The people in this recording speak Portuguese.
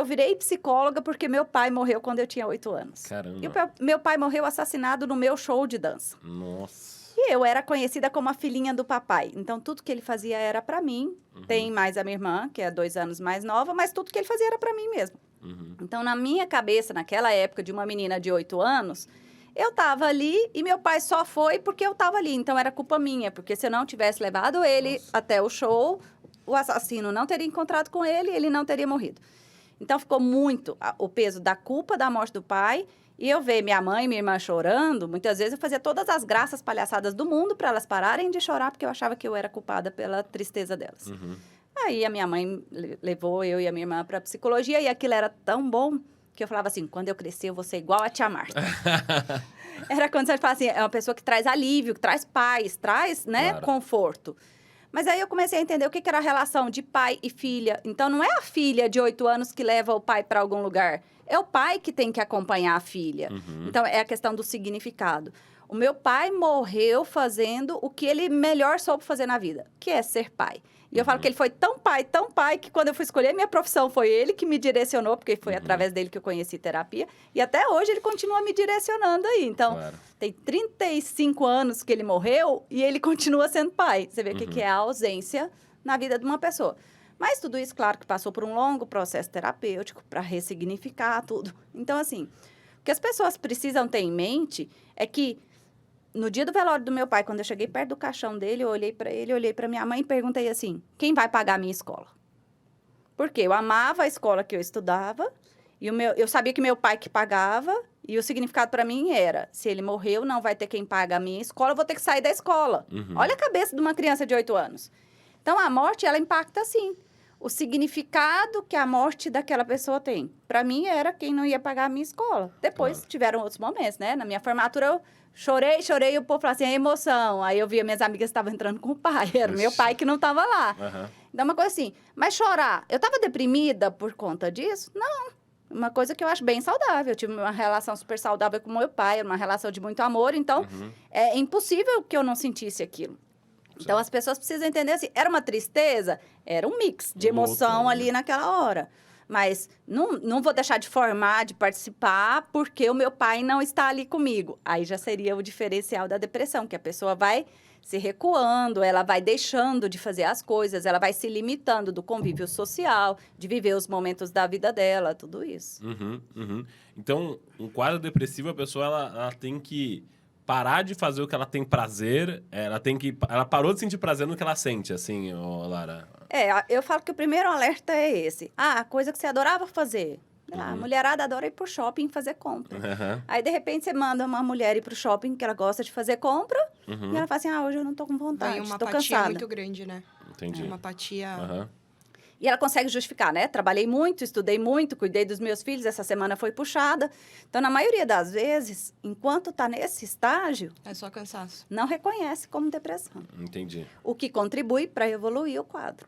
eu virei psicóloga porque meu pai morreu quando eu tinha 8 anos. Caramba. E meu pai morreu assassinado no meu show de dança. Nossa. E eu era conhecida como a filhinha do papai. Então, tudo que ele fazia era para mim. Tem mais a minha irmã, que é 2 anos mais nova, mas tudo que ele fazia era para mim mesmo. Então, na minha cabeça, naquela época de uma menina de 8 anos, eu tava ali e meu pai só foi porque eu tava ali. Então, era culpa minha, porque se eu não tivesse levado ele até o show, o assassino não teria encontrado com ele e ele não teria morrido. Então, ficou muito o peso da culpa da morte do pai. E eu ver minha mãe e minha irmã chorando, muitas vezes eu fazia todas as graças palhaçadas do mundo para elas pararem de chorar, porque eu achava que eu era culpada pela tristeza delas. Aí a minha mãe levou eu e a minha irmã para psicologia e aquilo era tão bom que eu falava assim, quando eu crescer eu vou ser igual a tia Marta. Era quando você fala assim, é uma pessoa que traz alívio, que traz paz, traz, né, Claro. conforto. Mas aí eu comecei a entender o que era a relação de pai e filha. Então, não é a filha de 8 anos que leva o pai para algum lugar. É o pai que tem que acompanhar a filha. Então, é a questão do significado. O meu pai morreu fazendo o que ele melhor soube fazer na vida, que é ser pai. E eu falo que ele foi tão pai, que quando eu fui escolher minha profissão, foi ele que me direcionou, porque foi através dele que eu conheci terapia. E até hoje ele continua me direcionando aí. Então, tem 35 anos que ele morreu e ele continua sendo pai. Você vê o que é a ausência na vida de uma pessoa. Mas tudo isso, claro, que passou por um longo processo terapêutico para ressignificar tudo. Então, assim, o que as pessoas precisam ter em mente é que no dia do velório do meu pai, quando eu cheguei perto do caixão dele, eu olhei para ele, olhei para minha mãe e perguntei assim, quem vai pagar a minha escola? Porque eu amava a escola que eu estudava, e eu sabia que meu pai que pagava, e o significado para mim era, se ele morreu, não vai ter quem paga a minha escola, eu vou ter que sair da escola. Olha a cabeça de uma criança de 8 anos. Então, a morte, ela impacta, sim. O significado que a morte daquela pessoa tem. Para mim, era quem não ia pagar a minha escola. Depois, tiveram outros momentos, né? Na minha formatura, eu chorei, e o povo falou assim, é emoção. Aí eu via minhas amigas que estavam entrando com o pai. Era o meu pai que não estava lá. Então, uma coisa assim. Mas chorar, eu estava deprimida por conta disso? Não. Uma coisa que eu acho bem saudável. Eu tive uma relação super saudável com o meu pai, uma relação de muito amor. Então, é impossível que eu não sentisse aquilo. Então, as pessoas precisam entender assim, era uma tristeza? Era um mix de emoção ali naquela hora. Mas não vou deixar de formar, de participar, porque o meu pai não está ali comigo. Aí já seria o diferencial da depressão, que a pessoa vai se recuando, ela vai deixando de fazer as coisas, ela vai se limitando do convívio social, de viver os momentos da vida dela, tudo isso. Então, um quadro depressivo, a pessoa ela tem que parar de fazer o que ela tem prazer, ela parou de sentir prazer no que ela sente, assim, Lara. Eu falo que o primeiro alerta é esse. A coisa que você adorava fazer. A mulherada adora ir pro shopping fazer compra. Aí, de repente, você manda uma mulher ir pro shopping, que ela gosta de fazer compra, e ela fala assim, hoje eu não tô com vontade, tô cansada. Uma apatia muito grande, né? Entendi. Uma apatia... E ela consegue justificar, né? Trabalhei muito, estudei muito, cuidei dos meus filhos, essa semana foi puxada. Então, na maioria das vezes, enquanto tá nesse estágio... É só cansaço. Não reconhece como depressão. Entendi. O que contribui para evoluir o quadro.